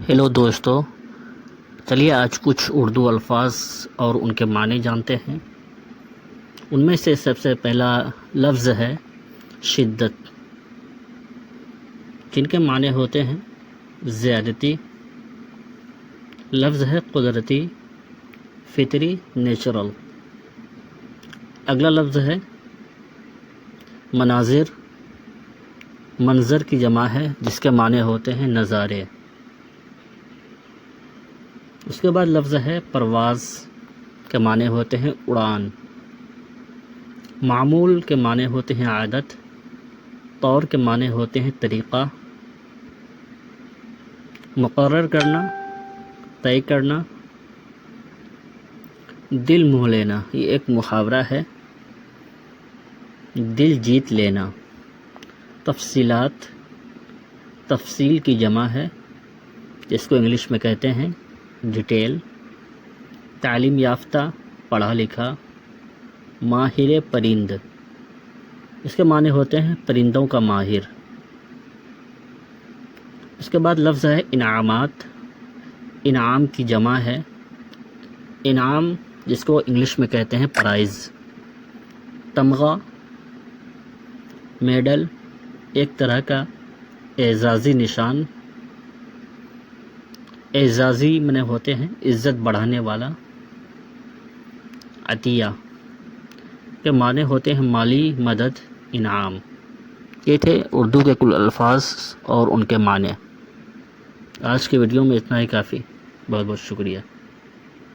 Hello دوستو، چلیے آج کچھ اردو الفاظ اور ان کے معنی جانتے ہیں۔ ان میں سے سب سے پہلا لفظ ہے شدت، جن کے معنی ہوتے ہیں زیادتی۔ لفظ ہے قدرتی، فطری، نیچرل۔ اگلا لفظ ہے مناظر، منظر کی جمع ہے جس کے معنی ہوتے ہیں نظارے۔ اس کے بعد لفظ ہے پرواز، کے معنی ہوتے ہیں اڑان۔ معمول کے معنی ہوتے ہیں عادت، طور کے معنی ہوتے ہیں طریقہ۔ مقرر کرنا، طے کرنا۔ دل موہ لینا، یہ ایک محاورہ ہے، دل جیت لینا۔ تفصیلات، تفصیل کی جمع ہے جس کو انگلش میں کہتے ہیں ڈیٹیل۔ تعلیم یافتہ، پڑھا لکھا۔ ماہر پرند، اس کے معنی ہوتے ہیں پرندوں کا ماہر۔ اس کے بعد لفظ ہے انعامات، انعام کی جمع ہے۔ انعام جس کو انگلش میں کہتے ہیں پرائز۔ تمغہ، میڈل، ایک طرح کا اعزازی نشان۔ اعزازی معنی ہوتے ہیں عزت بڑھانے والا۔ عطیہ کے معنی ہوتے ہیں مالی مدد، انعام۔ یہ تھے اردو کے کل الفاظ اور ان کے معنی۔ آج کے ویڈیو میں اتنا ہی کافی۔ بہت بہت شکریہ۔